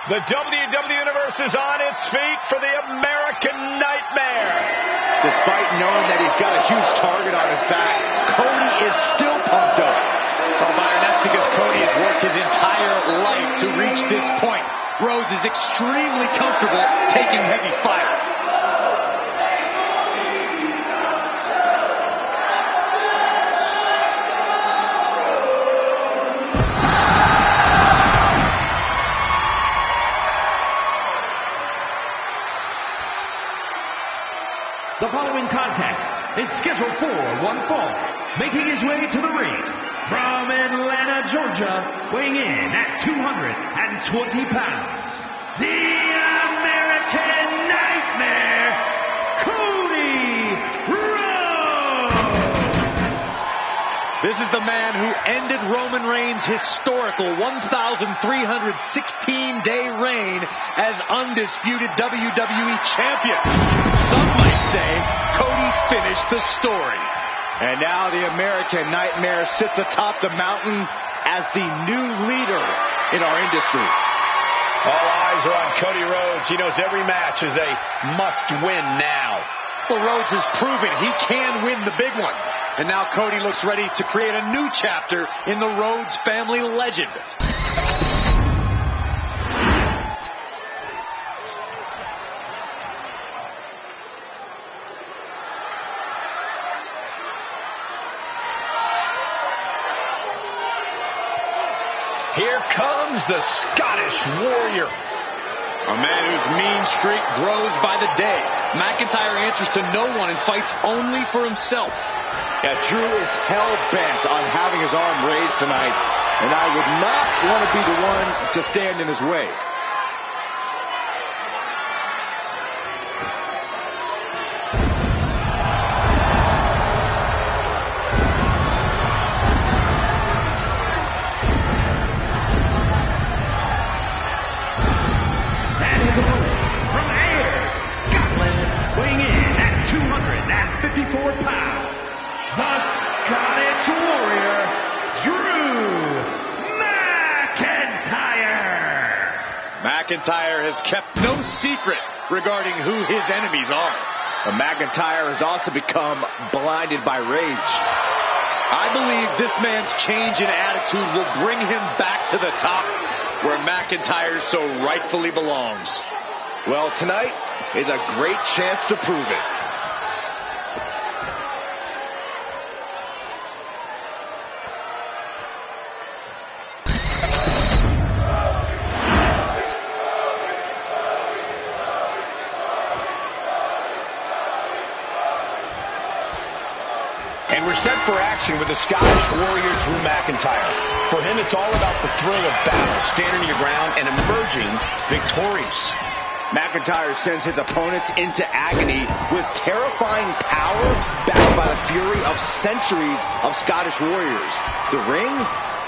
The WWE Universe is on its feet for the American Nightmare. Despite knowing that he's got a huge target on his back, Cody is still pumped up. Oh, Byron, that's because Cody has worked his entire life to reach this point. Rhodes is extremely comfortable taking heavy fire. The following contest is scheduled for one fall. Making his way to the ring from Atlanta, Georgia, weighing in at 220 pounds, the American Nightmare, Cody Rhodes. This is the man who ended Roman Reigns' historical 1,316-day reign as undisputed WWE champion. Some might say Cody finished the story. And now the American Nightmare sits atop the mountain as the new leader in our industry. All eyes are on Cody Rhodes. He knows every match is a must-win now. Well, Rhodes has proven he can win the big one. And now Cody looks ready to create a new chapter in the Rhodes family legend. Here comes the Scottish Warrior. A man whose mean streak grows by the day. McIntyre answers to no one and fights only for himself. Yeah, Drew is hell-bent on having his arm raised tonight, and I would not want to be the one to stand in his way. McIntyre has kept no secret regarding who his enemies are. But McIntyre has also become blinded by rage. I believe this man's change in attitude will bring him back to the top where McIntyre so rightfully belongs. Well, tonight is a great chance to prove it. And we're set for action with the Scottish Warrior, Drew McIntyre. For him, it's all about the thrill of battle, standing your ground and emerging victorious. McIntyre sends his opponents into agony with terrifying power backed by the fury of centuries of Scottish warriors. The ring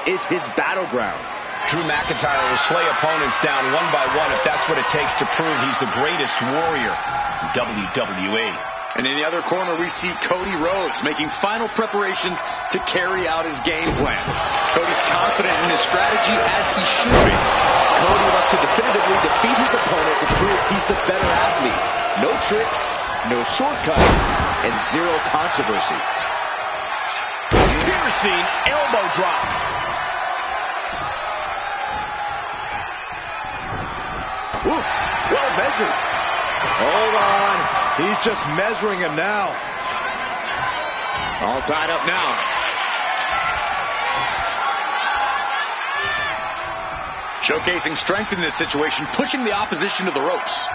is his battleground. Drew McIntyre will slay opponents down one by one if that's what it takes to prove he's the greatest warrior in WWE. And in the other corner, we see Cody Rhodes making final preparations to carry out his game plan. Cody's confident in his strategy, as he should be. Cody wants to definitively defeat his opponent to prove he's the better athlete. No tricks, no shortcuts, and zero controversy. Piercing elbow drop. Ooh, well measured. Hold on. He's just measuring him now. All tied up now. Showcasing strength in this situation, pushing the opposition to the ropes.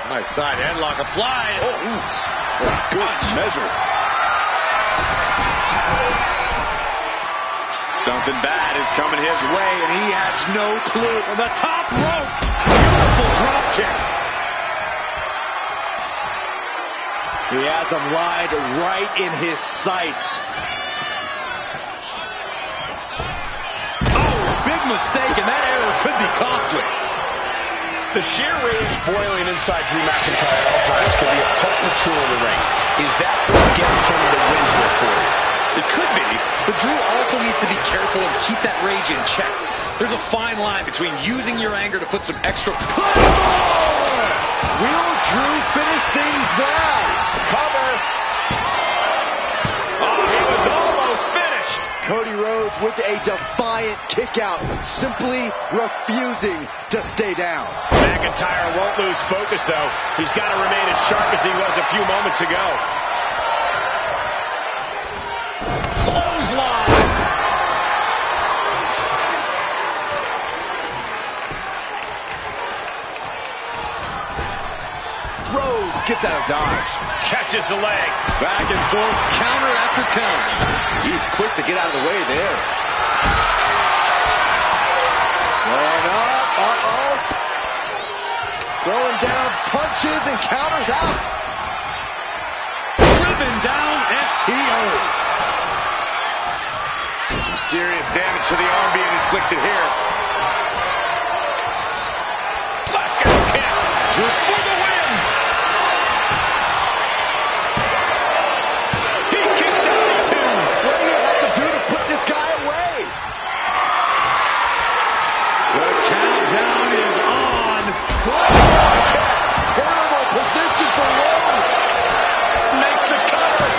Nice side headlock applied. Oh, good measure. Something bad is coming his way, and he has no clue. On the top rope, beautiful drop kick. He has him lined right in his sights. Oh, big mistake, and that error could be costly. The sheer rage boiling inside Drew McIntyre at all times can be a potent tool in the ring. Is that what gets him the win here for you? It could be, but Drew also needs to be careful and keep that rage in check. There's a fine line between using your anger to put some extra... Will Drew finish things now? Cover. Oh, he was almost finished. Cody Rhodes with a defiant kick out, simply refusing to stay down. McIntyre won't lose focus, though. He's got to remain as sharp as he was a few moments ago. Clothesline. Rhodes gets out of dodge. Catches the leg. Back and forth, counter after counter. He's quick to get out of the way there. Going up. Uh-oh. Throwing down punches and counters out. Driven down, STO. Some serious damage to the arm being inflicted here. Glasgow kicks. Drew for the win. He kicks out at 2. What do you have to do to put this guy away? The countdown is on. Terrible position for Rhodes. Makes the cover.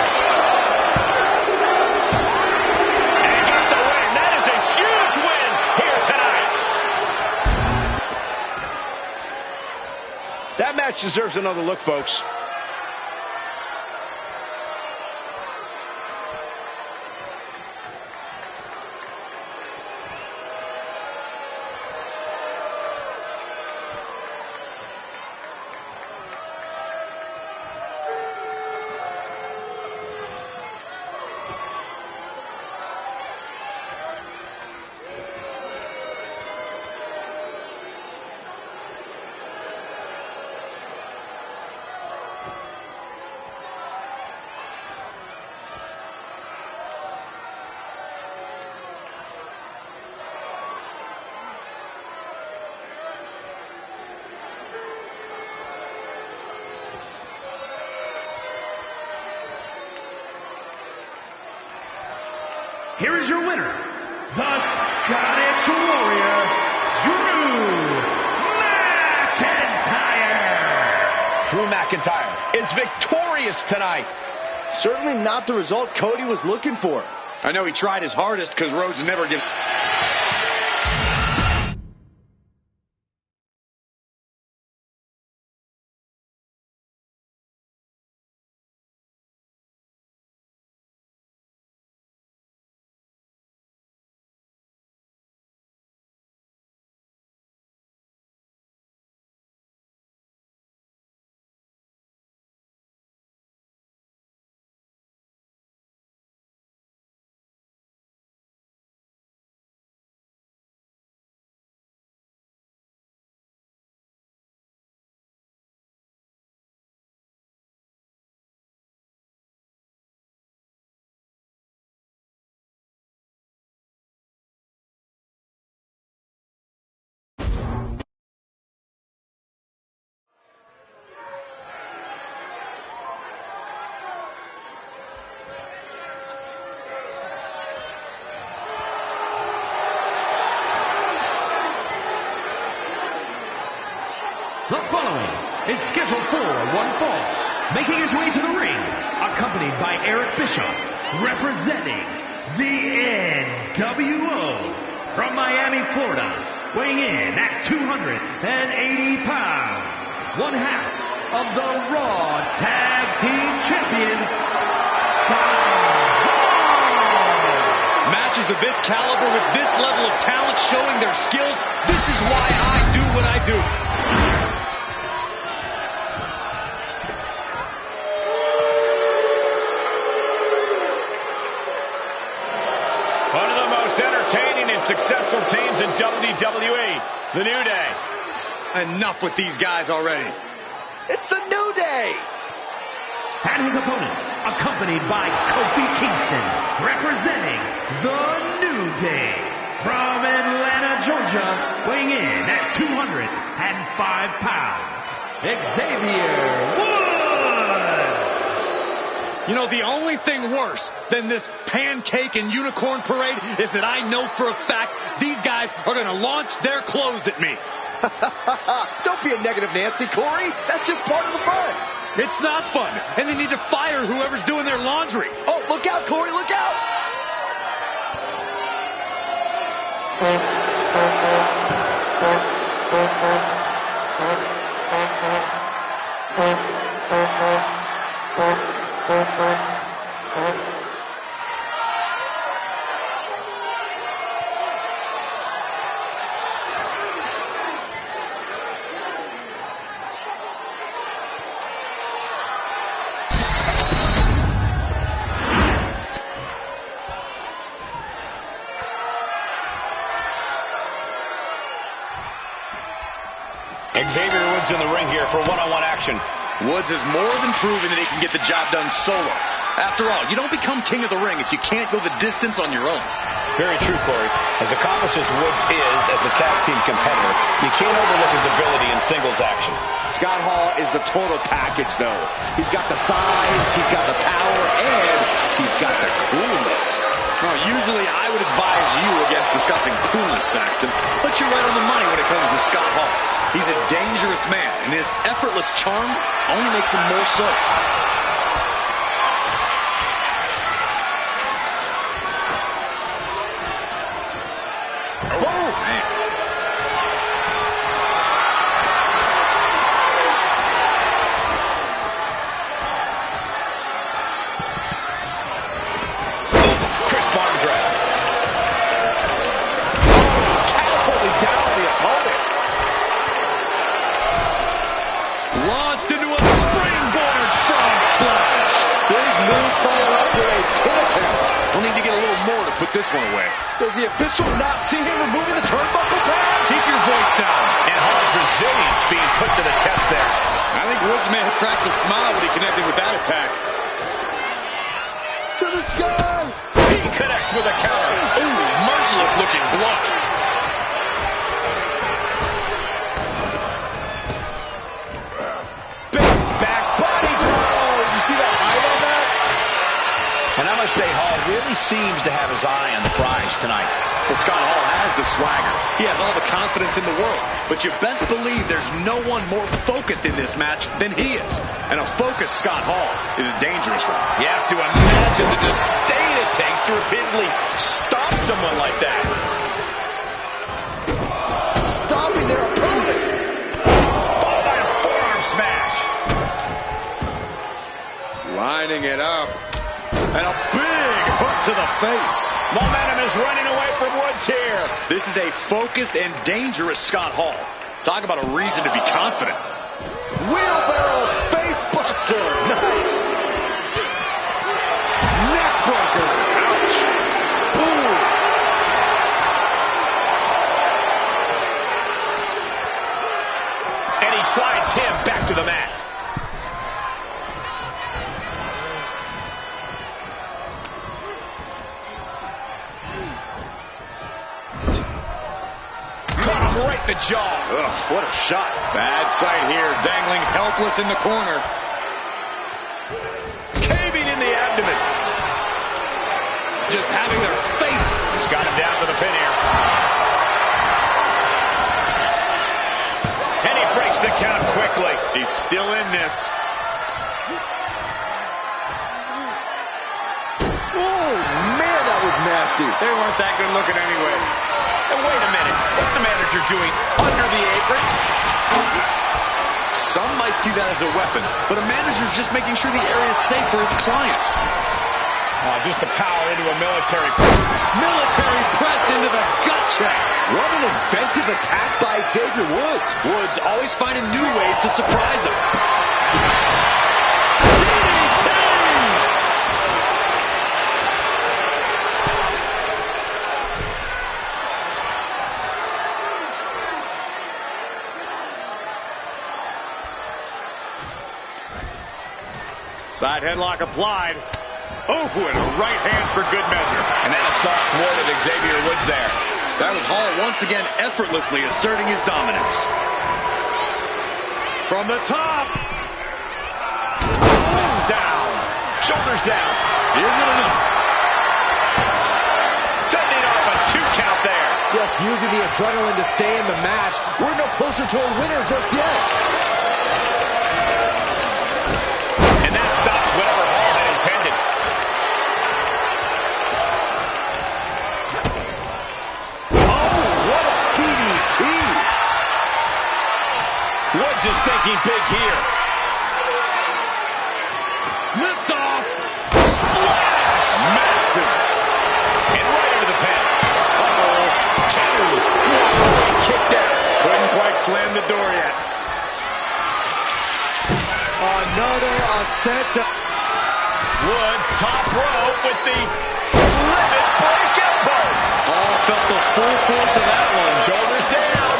And gets the win. That is a huge win here tonight. That match deserves another look, folks. Here is your winner, the Scottish Warrior, Drew McIntyre. Drew McIntyre is victorious tonight. Certainly not the result Cody was looking for. I know he tried his hardest because Rhodes never gives... The following is scheduled for one fall. Making his way to the ring, accompanied by Eric Bischoff, representing the NWO from Miami, Florida, weighing in at 280 pounds, one half of the Raw Tag Team Champions, Matches of this caliber with this level of talent showing their skills. This is why I do what I do. One of the most entertaining and successful teams in WWE, the New Day. Enough with these guys already. It's the New Day. And his opponent, accompanied by Kofi Kingston, representing the New Day from Atlanta, Georgia. Georgia, weighing in at 205 pounds, Xavier Woods. You know, the only thing worse than this pancake and unicorn parade is that I know for a fact these guys are going to launch their clothes at me. Don't be a negative Nancy, Corey. That's just part of the fun. It's not fun, and they need to fire whoever's doing their laundry. Oh, look out, Corey, look out! Xavier Woods in the ring here for one-on-one action. Woods has more than proven that he can get the job done solo. After all, you don't become king of the ring if you can't go the distance on your own. Very true, Corey. As accomplished as Woods is as a tag team competitor, you can't overlook his ability in singles action. Scott Hall is the total package, though. He's got the size, he's got the power, and he's got the coolness. Well, usually I would advise you against discussing coolness, Saxton, but you're right on the money when it comes to Scott Hall. He's a dangerous man, and his effortless charm only makes him more so. Oh, man. Crisp arm drag. Catapulting down on the opponent. Launched into a springboard frog splash. Big move followed up with a pin attempt. We'll need to get a little more to put this one away. Does the official not see him removing the turnbuckle pad? Keep your voice down. And Hall's resilience being put to the test there. I think Woods may have cracked a smile when he connected with that attack. To the sky! He connects with a counter. Ooh, merciless looking block. Big back body throw. You see that height on that? And I must say, Hall really seems to have his eye on the prize tonight. Well, Scott Hall has the swagger. He has all the confidence in the world. But you best believe there's no one more focused in this match than he is. And a focused Scott Hall is a dangerous one. You have to imagine the disdain it takes to repeatedly stop someone like that. Stopping their opponent. Followed by a forearm smash. Lining it up. And a big hook to the face. Momentum is running away from Woods here. This is a focused and dangerous Scott Hall. Talk about a reason to be confident. Wheelbarrow face buster. Nice. Neck breaker. Ouch. Boom. And he slides him back to the mat. Right in the jaw. Ugh, what a shot. Bad sight here, dangling helpless in the corner. Caving in the abdomen. Just having their face. He's got him down to the pin here. And he breaks the count quickly. He's still in this. Oh, man, that was nasty. They weren't that good looking anyway. And wait a minute. What's the manager doing under the apron? Some might see that as a weapon, but a manager's just making sure the area is safe for his client. Just the power into a military press. Military press into the gut check. What an inventive attack by Xavier Woods. Woods always finding new ways to surprise us. Side headlock applied. Oh, and a right hand for good measure. And that assault thwarted Xavier Woods there. That was Hall once again effortlessly asserting his dominance. From the top. Down. Shoulders down. Is it enough? Fending off a 2 count there. Just using the adrenaline to stay in the match. We're no closer to a winner just yet. And that stops whatever Hall had intended. Oh, what a DDT. Woods is thinking big here. Lift off. Splash! Massive. And right into the pin. Uh-oh. 2. Kicked out. Couldn't quite slam the door yet. Another ascent. Woods top rope with the limit break elbow. Hall felt the full force of that one. Shoulders down.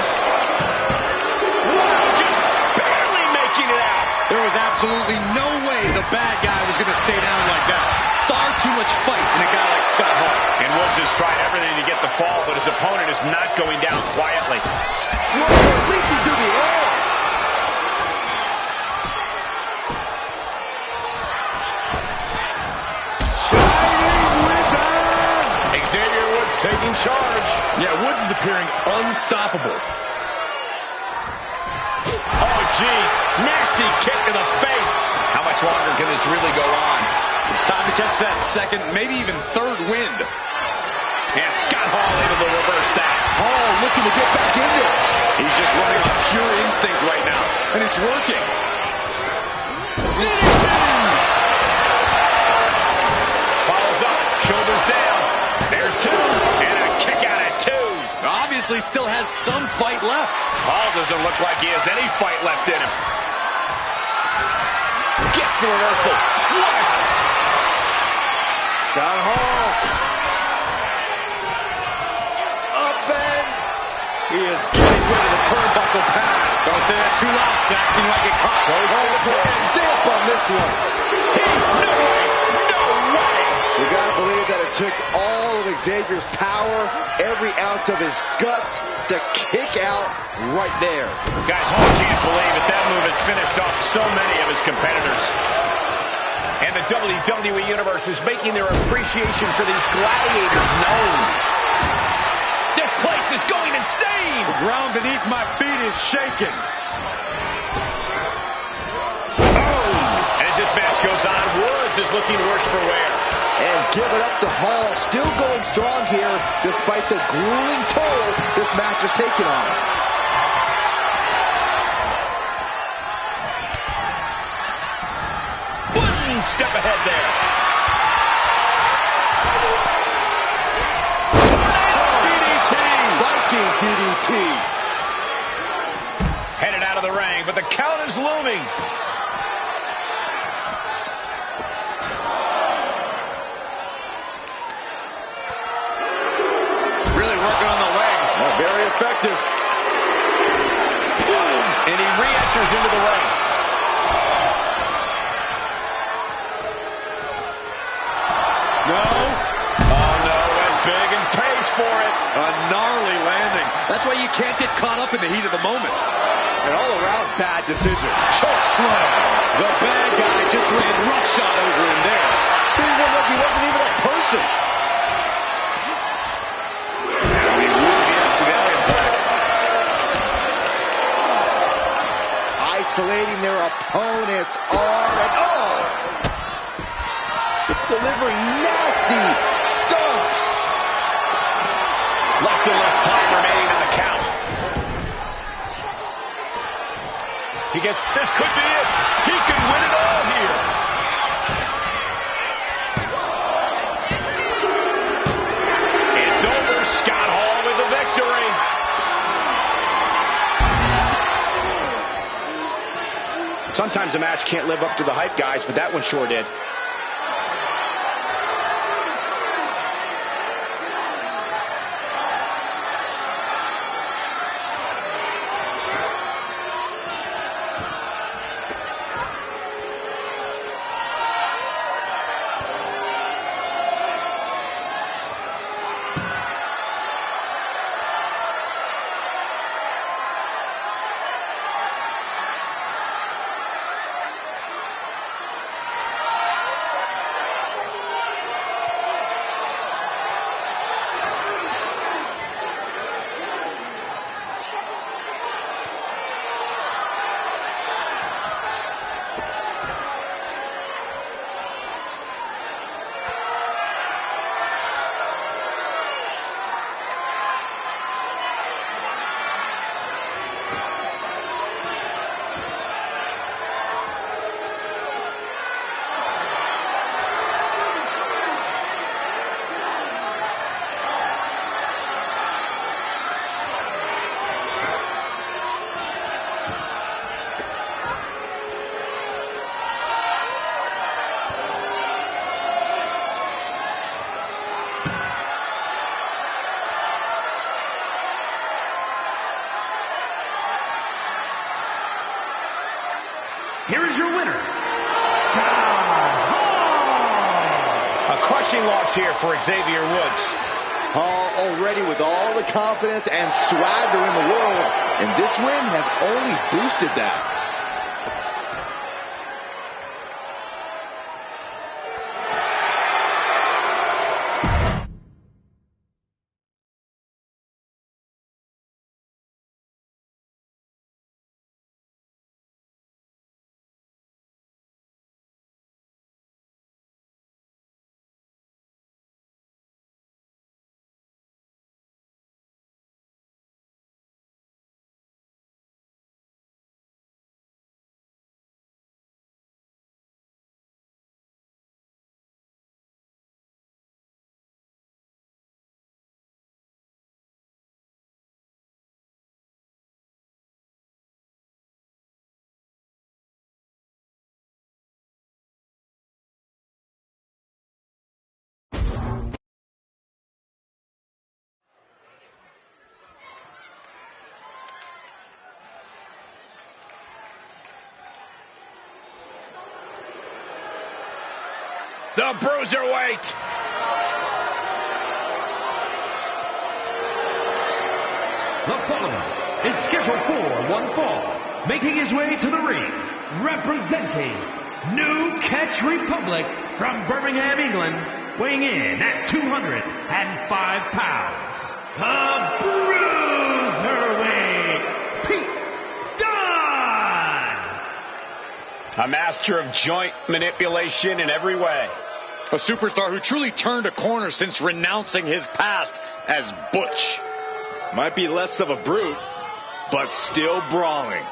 Wow, just barely making it out. There was absolutely no way the bad guy was going to stay down like that. Far too much fight in a guy like Scott Hall. And Woods has tried everything to get the fall, but his opponent is not going down quietly. Whoa, leaping through the air. Xavier Woods taking charge. Yeah, Woods is appearing unstoppable. Oh, geez. Nasty kick to the face. How much longer can this really go on? It's time to catch that second, maybe even third wind. And Scott Hall able to reverse that. Hall looking to get back in this. He's just running on pure instinct right now, and it's working. Follows up. Shoulders down. There's 2. And a kick out at 2. Obviously still has some fight left. Hall doesn't look like he has any fight left in him. Gets the reversal. What? Scott Hall. Up and He is getting rid of the turnbuckle pad. Don't say that too loud. It's acting like it caught. stamp on this one. No way. No way. You gotta believe that it took all of Xavier's power, every ounce of his guts to kick out right there. Guys, Hall can't believe it. That move has finished off so many of his competitors. And the WWE Universe is making their appreciation for these gladiators known. This place is going insane. The ground beneath my feet is shaking. And as this match goes on, Woods is looking worse for wear. And give it up to Hall, still going strong here, despite the grueling toll this match has taken on him. One step ahead there. Viking DDT. Headed out of the ring, but the count is looming. Really working on the leg. Very effective. Boom! And he re-enters into the ring. No. Oh no, went big and pays for it. A gnarly landing. That's why you can't get caught up in the heat of the moment. An all-around bad decision. Choke slam. The bad guy just ran roughshod over him there. Seemed like he wasn't even a person. Isolating their opponent's arm and delivering nasty stomps. Less and less time remaining on the count. He gets, this could be it. He can win it all here. It's over. Scott Hall with the victory. Sometimes a match can't live up to the hype, guys, but that one sure did. here is your winner, Scott Hall. A crushing loss here for Xavier Woods. Hall already with all the confidence and swagger in the world, and this win has only boosted that. The Bruiserweight. The following is scheduled for one fall, making his way to the ring, representing New Catch Republic from Birmingham, England, weighing in at 205 pounds, the Bruiserweight, Pete Dunne. A master of joint manipulation in every way. A superstar who truly turned a corner since renouncing his past as Butch. Might be less of a brute, but still brawling.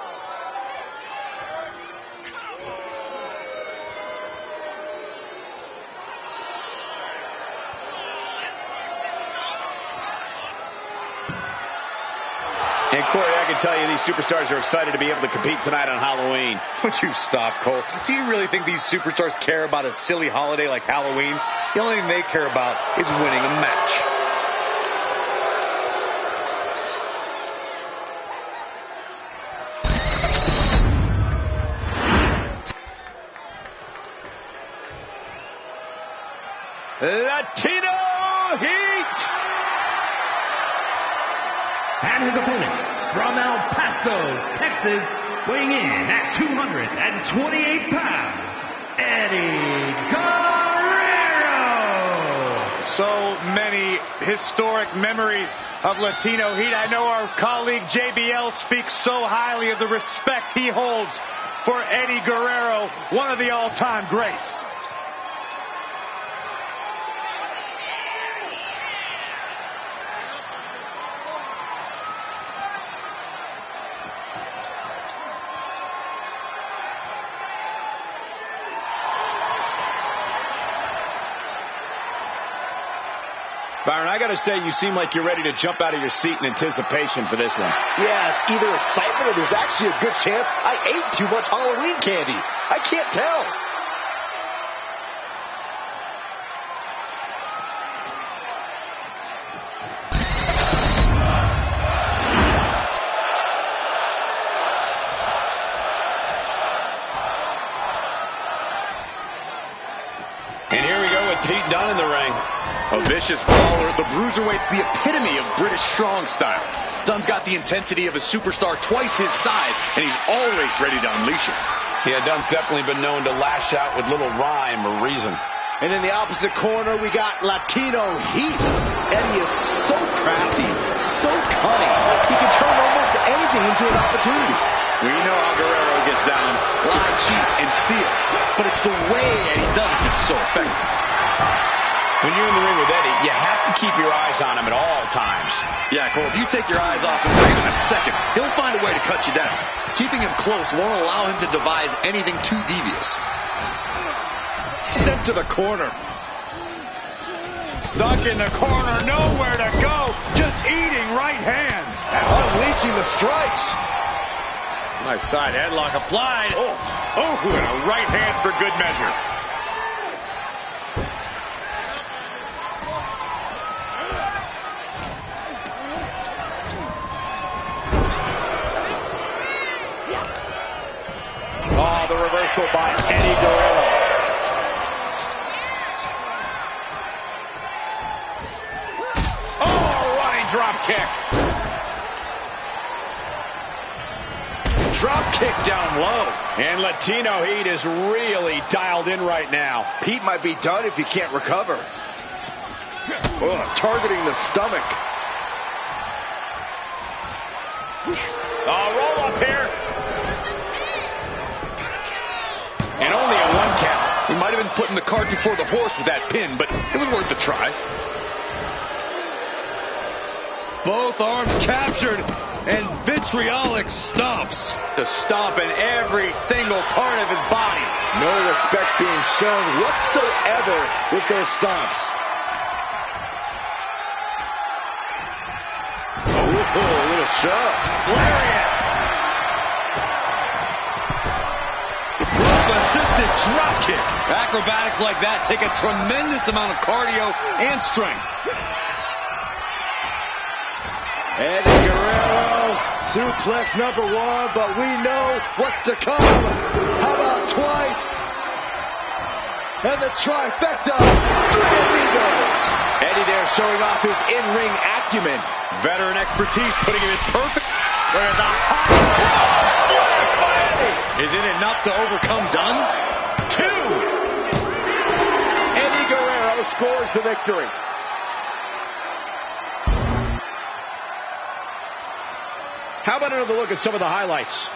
And Corey, I can tell you these superstars are excited to be able to compete tonight on Halloween. Would you stop, Cole? Do you really think these superstars care about a silly holiday like Halloween? The only thing they care about is winning a match. Latino Heat! And his opponent from El Paso, Texas, weighing in at 228 pounds, Eddie Guerrero. So many historic memories of Latino Heat. I know our colleague JBL speaks so highly of the respect he holds for Eddie Guerrero, one of the all-time greats. Byron, I got to say, you seem like you're ready to jump out of your seat in anticipation for this one. Yeah, it's either excitement or there's actually a good chance I ate too much Halloween candy. I can't tell. And here we go with Pete Dunne in the ring. A vicious brawler, the Bruiserweight's the epitome of British strong style. Dunne's got the intensity of a superstar twice his size, and he's always ready to unleash it. Yeah, Dunne's definitely been known to lash out with little rhyme or reason. And in the opposite corner, we got Latino Heat. Eddie is so crafty, so cunning. He can turn almost anything into an opportunity. We know how Guerrero gets down, lie, cheat, and steal. But it's the way Eddie does it that's so effective. When you're in the ring with Eddie, you have to keep your eyes on him at all times. Yeah, Cole, if you take your eyes off him for even a second, he'll find a way to cut you down. Keeping him close won't allow him to devise anything too devious. Sent to the corner. Stuck in the corner, nowhere to go, just eating right hands. Unleashing the strikes. Nice side headlock applied. Oh, and a right hand for good measure. Oh, the reversal by Eddie Guerrero. Oh, running drop kick. Drop kick down low. And Latino Heat is really dialed in right now. Pete might be done if he can't recover. Oh, targeting the stomach. Roll up here. And only a 1 count. He might have been putting the cart before the horse with that pin, but it was worth a try. Both arms captured, and vitriolic stomps. The stomp in every single part of his body. No respect being shown whatsoever with those stomps. Oh, a little shove. Lariat. Assisted drop kick. Acrobatics like that take a tremendous amount of cardio and strength. Eddie Guerrero, suplex number 1, but we know what's to come. How about twice? And the trifecta, 3 amigos. Eddie there showing off his in-ring acumen. Veteran expertise putting it in perfect. Where the high splash by Eddie. Is it enough to overcome Dunn? 2. Eddie Guerrero scores the victory. How about another look at some of the highlights?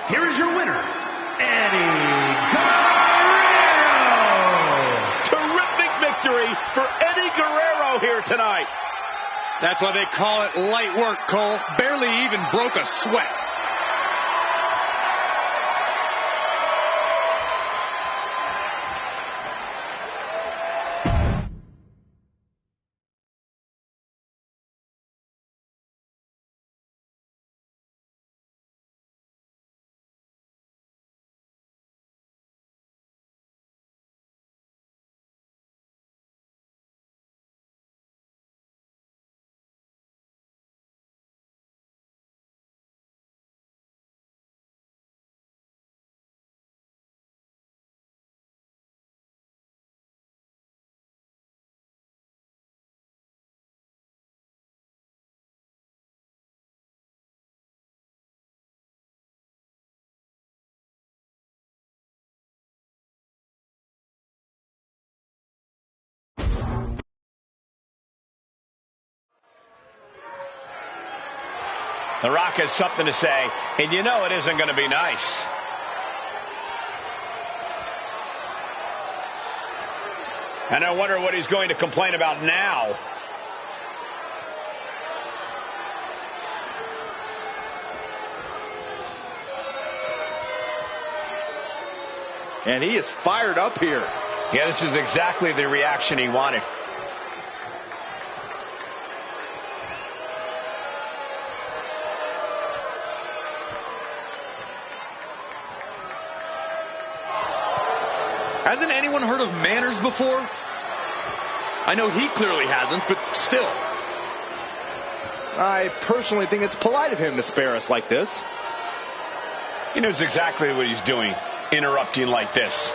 Here is your winner, Eddie Guerrero. Terrific victory for Eddie Guerrero here tonight. That's why they call it light work, Cole. Barely even broke a sweat. The Rock has something to say, and you know it isn't going to be nice. And I wonder what he's going to complain about now. And he is fired up here. Yeah, this is exactly the reaction he wanted. Hasn't anyone heard of manners before? I know he clearly hasn't, but still. I personally think it's polite of him to spare us like this. He knows exactly what he's doing, interrupting like this.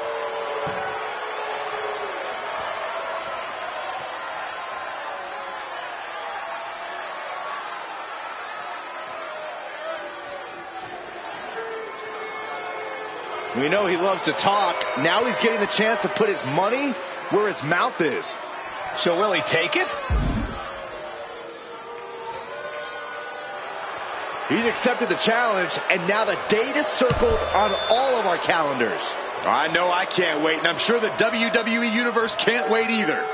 We know he loves to talk. Now he's getting the chance to put his money where his mouth is. So will he take it? He's accepted the challenge, and now the date is circled on all of our calendars. I know I can't wait, and I'm sure the WWE Universe can't wait either.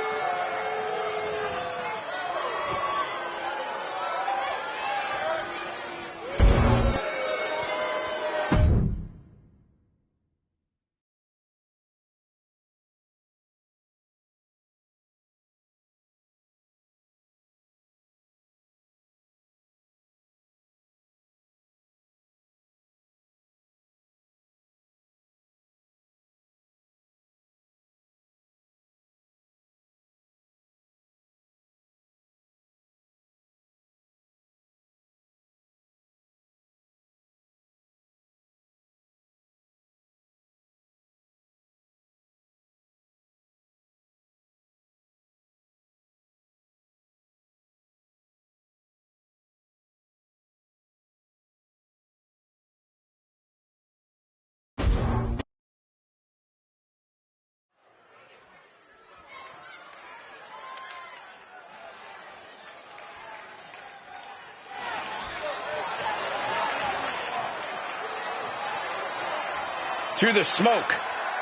Through the smoke,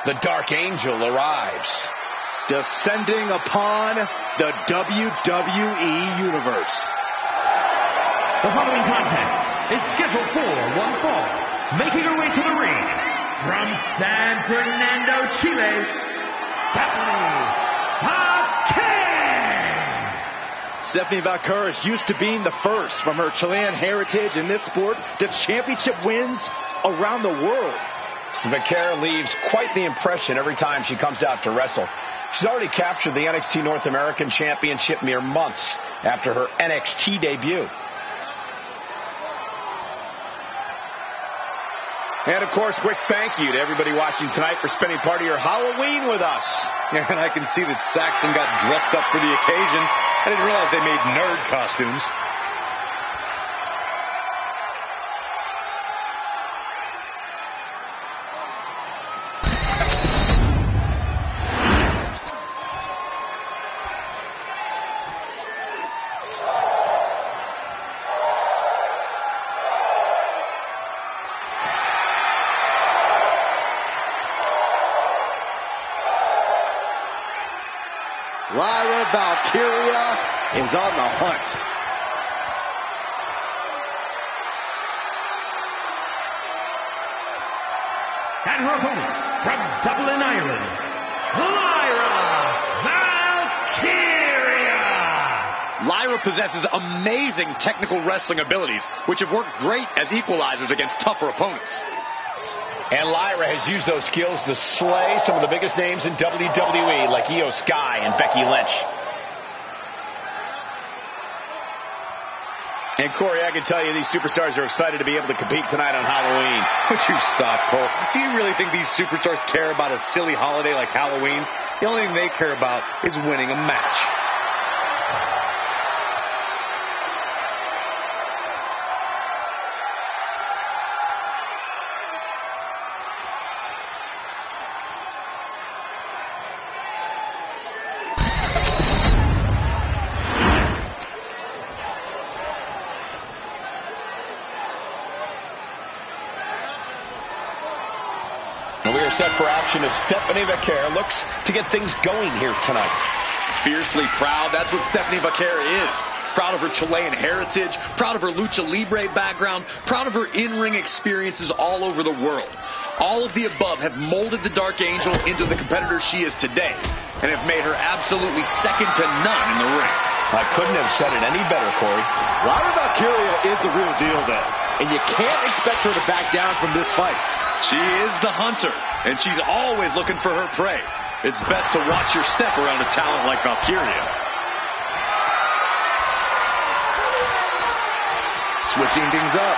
the Dark Angel arrives. Descending upon the WWE Universe. The following contest is scheduled for one fall. Making her way to the ring from San Fernando, Chile, Stephanie Vaquer. Stephanie Vaquer is used to being the first from her Chilean heritage in this sport to championship wins around the world. Vaquer leaves quite the impression every time she comes out to wrestle. She's already captured the NXT North American Championship mere months after her NXT debut. And, of course, quick thank you to everybody watching tonight for spending part of your Halloween with us. Yeah, and I can see that Saxton got dressed up for the occasion. I didn't realize they made nerd costumes. Lyra Valkyria is on the hunt. And her opponent from Dublin, Ireland, Lyra Valkyria. Lyra possesses amazing technical wrestling abilities, which have worked great as equalizers against tougher opponents. And Lyra has used those skills to slay some of the biggest names in WWE, like Io Sky and Becky Lynch. And Corey, I can tell you these superstars are excited to be able to compete tonight on Halloween. Would you stop, Cole? Do you really think these superstars care about a silly holiday like Halloween? The only thing they care about is winning a match. We are set for action as Stephanie Vaquer looks to get things going here tonight. Fiercely proud, that's what Stephanie Vaquer is. Proud of her Chilean heritage, proud of her lucha libre background, proud of her in-ring experiences all over the world. All of the above have molded the Dark Angel into the competitor she is today, and have made her absolutely second to none in the ring. I couldn't have said it any better, Corey. Lyra Valkyria is the real deal, though, and you can't expect her to back down from this fight. She is the hunter, and she's always looking for her prey. It's best to watch your step around a talent like Valkyria. Switching things up.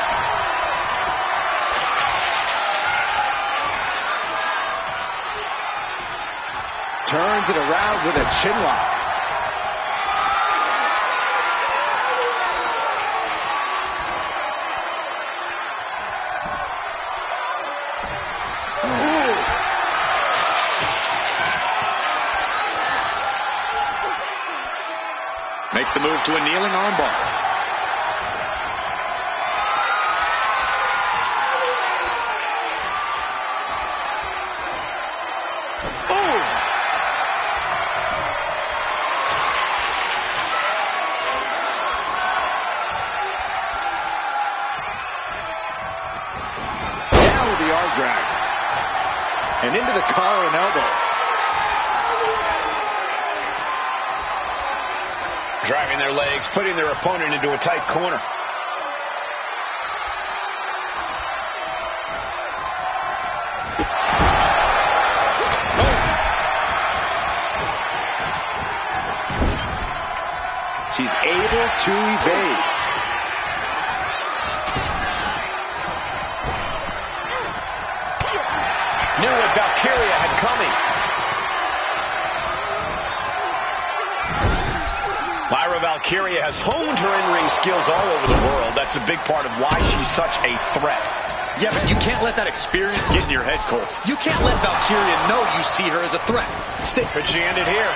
Turns it around with a chin lock. Makes the move to a kneeling armbar. Driving their legs, putting their opponent into a tight corner. She's able to evade. Knew what Valkyria had coming. Lyra Valkyria has honed her in-ring skills all over the world. That's a big part of why she's such a threat. Yeah, but you can't let that experience get in your head, Cole. You can't let Valkyria know you see her as a threat. Could she end it here?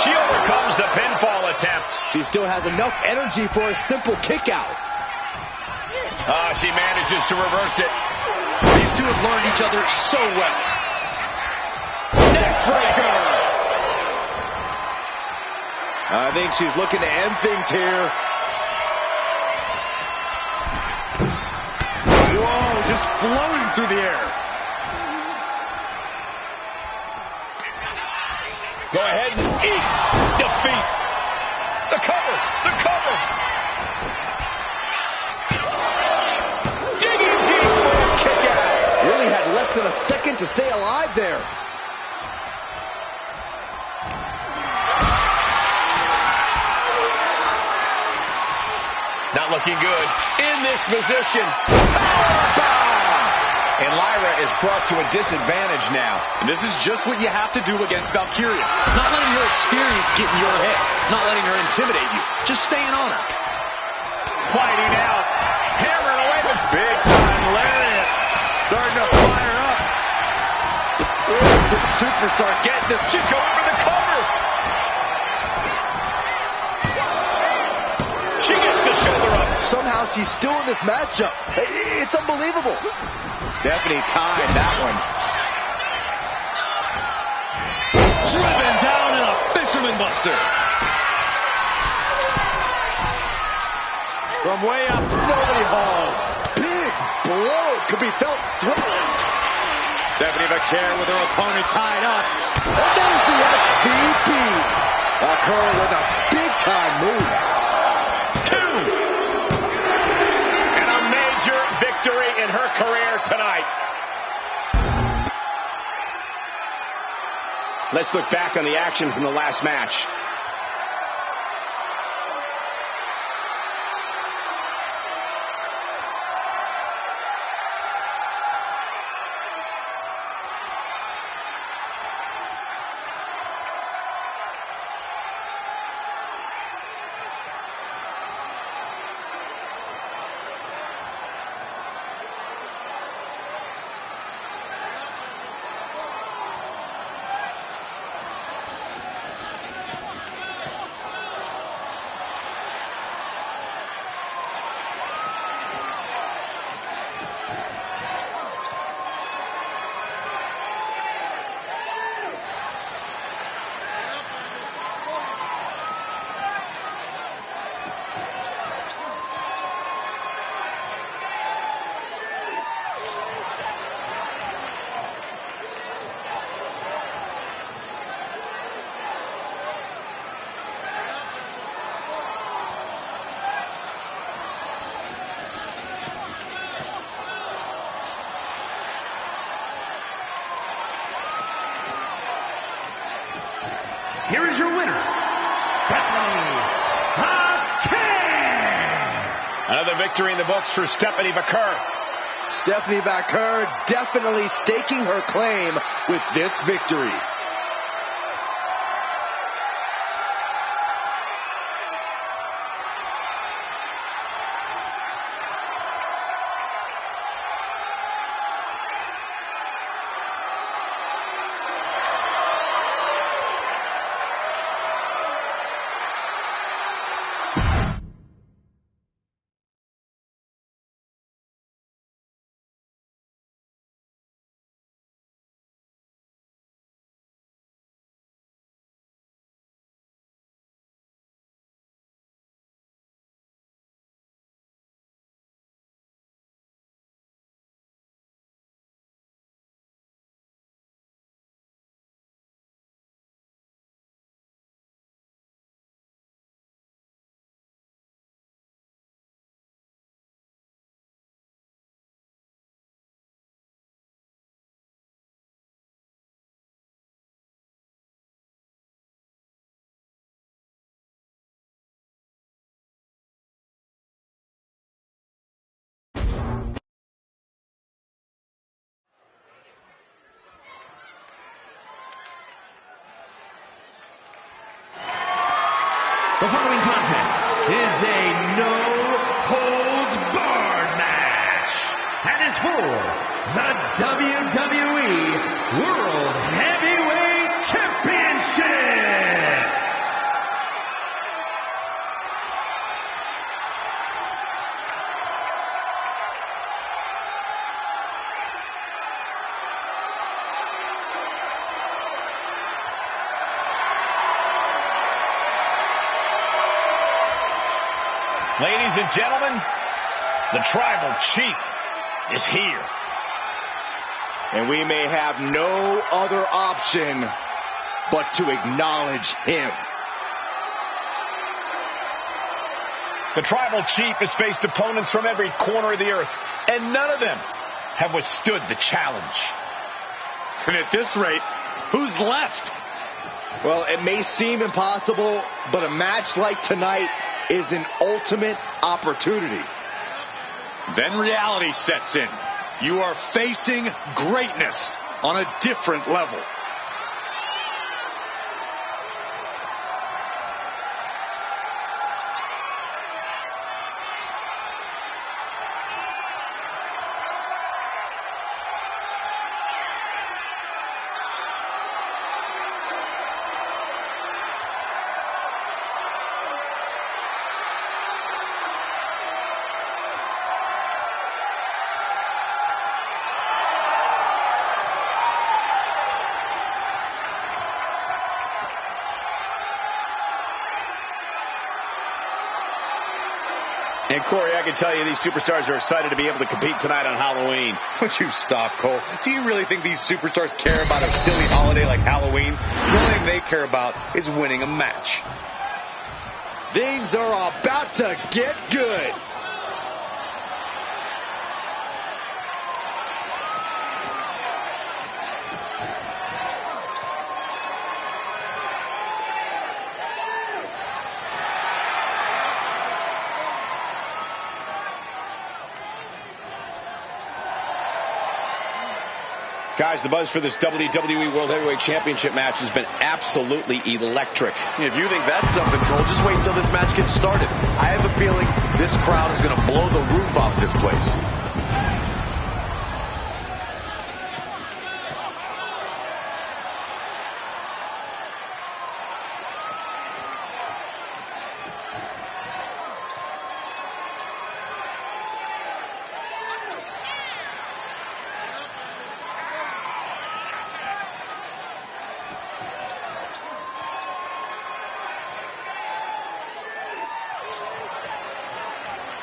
She overcomes the pinfall attempt. She still has enough energy for a simple kick out. She manages to reverse it. These two have learned each other so well. Neckbreaker! I think she's looking to end things here. Whoa, just floating through the air. Go ahead and eat defeat. The cover. The cover. Digging deep for a kick out. Really had less than a second to stay alive there. Not looking good in this position. Powerbomb! And Lyra is brought to a disadvantage now. And this is just what you have to do against Valkyria. Not letting her experience get in your head. Not letting her intimidate you. Just staying on her. Fighting out. Hammering away with big time lariat. Starting to fire up. Some superstar getting this. She's going for the cover. She gets the shoulder up. Somehow she's still in this matchup. It's unbelievable. Stephanie tied that one. Driven down in a fisherman buster. From way up, nobody home. Big blow could be felt through. Stephanie Vaquer with her opponent tied up. And there's the SVP. Vaquer with a big-time move. And a major victory in her career tonight. Let's look back on the action from the last match. Here is your winner, Stephanie Vaquer. Another victory in the books for Stephanie Vaquer. Stephanie Vaquer definitely staking her claim with this victory. WWE World Heavyweight Championship. Ladies and gentlemen, the Tribal Chief is here. And we may have no other option but to acknowledge him. The Tribal Chief has faced opponents from every corner of the earth, and none of them have withstood the challenge. And at this rate, who's left? Well, it may seem impossible, but a match like tonight is an ultimate opportunity. Then reality sets in. You are facing greatness on a different level. And Corey, I can tell you these superstars are excited to be able to compete tonight on Halloween. Would you stop, Cole? Do you really think these superstars care about a silly holiday like Halloween? The only thing they care about is winning a match. Things are about to get good. Guys, the buzz for this WWE World Heavyweight Championship match has been absolutely electric. If you think that's something, Cole, just wait until this match gets started. I have a feeling this crowd is going to blow the roof off this place.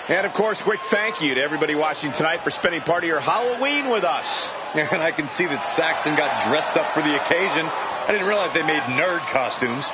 And, of course, quick thank you to everybody watching tonight for spending part of your Halloween with us. And I can see that Saxton got dressed up for the occasion. I didn't realize they made nerd costumes.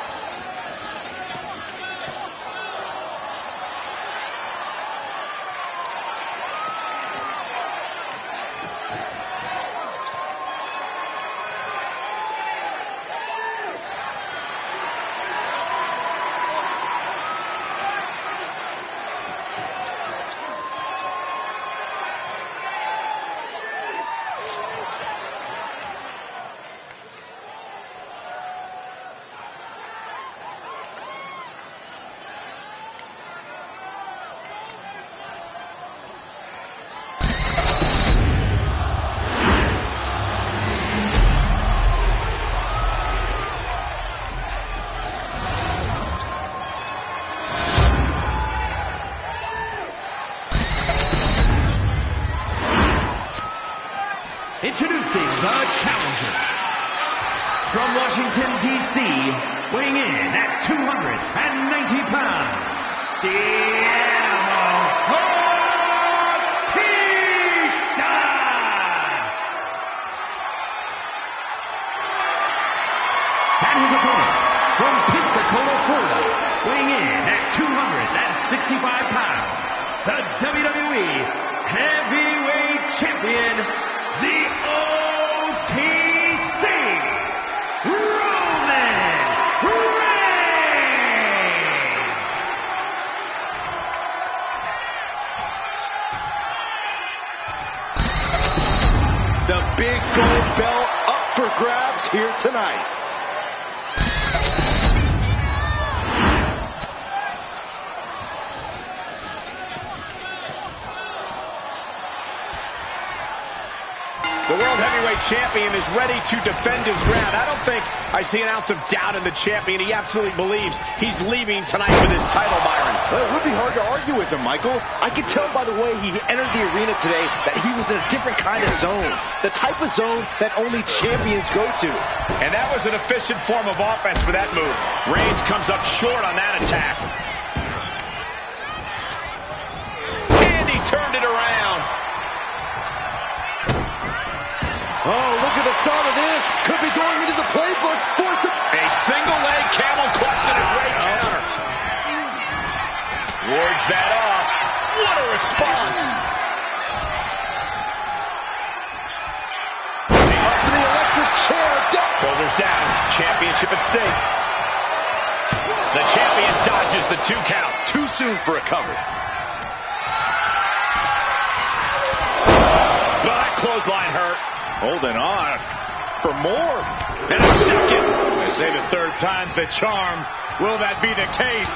Introducing the challenger. From Washington, D.C., weighing in at 290 pounds, the Animal Batista! And his opponent, from Pensacola, Florida, weighing in at 265 pounds, the WWE Heavyweight Champion, the OTC, Roman Reigns! The big gold belt up for grabs here tonight. The World Heavyweight Champion is ready to defend his ground. I don't think I see an ounce of doubt in the champion. He absolutely believes he's leaving tonight with his title, Byron. Well, it would be hard to argue with him, Michael. I could tell by the way he entered the arena today that he was in a different kind of zone. The type of zone that only champions go to. And that was an efficient form of offense for that move. Reigns comes up short on that attack. And he turned it around. Oh, look at the start of this. Could be going into the playbook for some... A single leg camel clutch and a great counter. Wards that off. What a response. Up to the electric chair. Shoulders down. Championship at stake. The champion dodges the 2 count. Too soon for a cover. Well, that clothesline hurt. Holding on for more. And a second. They say the third time's the charm. Will that be the case?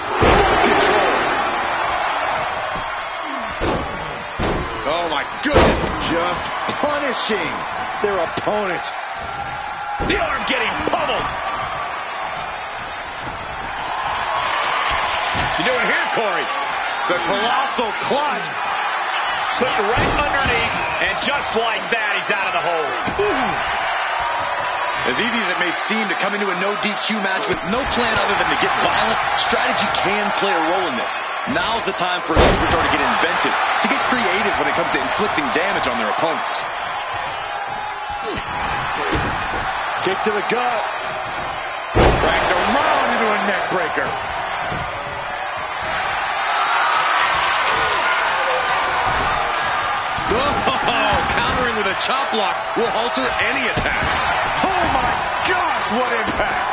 Oh, my goodness. Just punishing their opponent. The arm getting pummeled. What you doing here, Corey? The colossal clutch. Slipped right underneath, and just like that, he's out of the hole. As easy as it may seem to come into a no DQ match with no plan other than to get violent, strategy can play a role in this. Now's the time for a superstar to get inventive, to get creative when it comes to inflicting damage on their opponents. Kick to the gut. Cracked around into a neck breaker. Oh, countering with a chop block will alter any attack. Oh my gosh, what impact!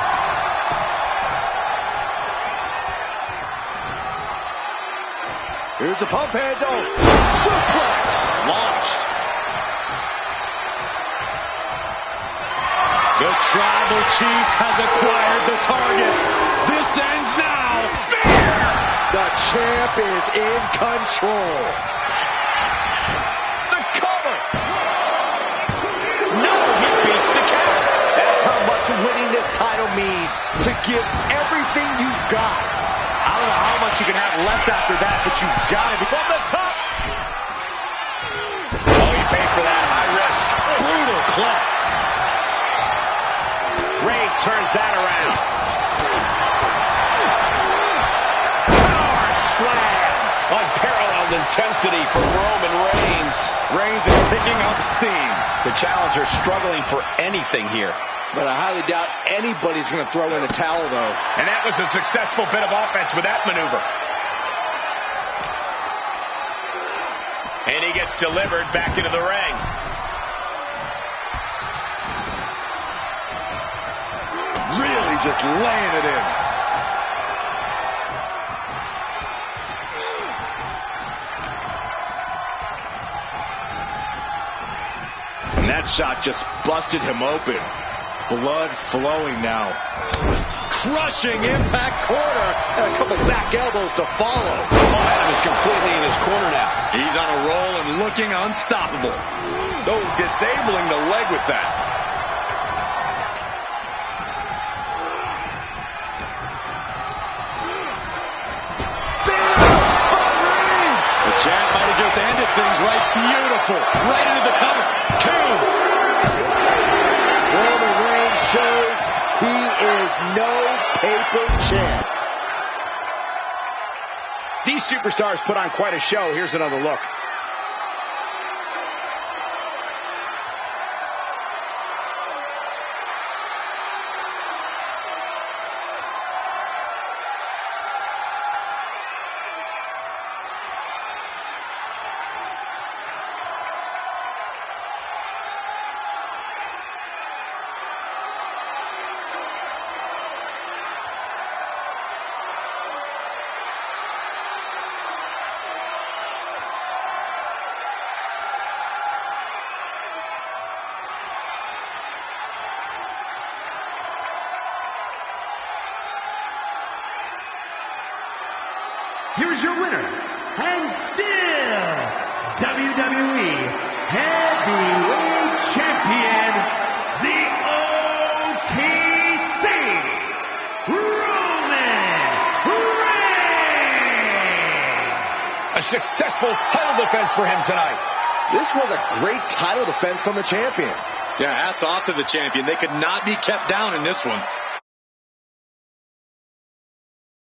Here's the pump handle. Suplex. Launched. The tribal chief has acquired the target. This ends now. Spear. The champ is in control. The cover. No, he beats the count. That's how much winning this title means. To give everything you've got. I don't know how much you can have left after that, but you've got it. From the top. Oh, he paid for that. High risk. Brutal clutch. Reigns turns that around. Power slam. Unparalleled intensity for Roman Reigns. Reigns is picking up steam. The challenger struggling for anything here. But I highly doubt anybody's going to throw in a towel, though. And that was a successful bit of offense with that maneuver. And he gets delivered back into the ring. Really just laying it in. And that shot just busted him open. Blood flowing now. Crushing impact corner. And a couple back elbows to follow. Momentum is completely in his corner now. He's on a roll and looking unstoppable. Though disabling the leg with that. The champ might have just ended things right. Beautiful. Right into the cover. 2. Roman Reigns shows he is no paper champ. These superstars put on quite a show. Here's another look. Here is your winner, and still WWE Heavyweight Champion, A successful title defense for him tonight. This was a great title defense from the champion. Yeah, hats off to the champion. They could not be kept down in this one.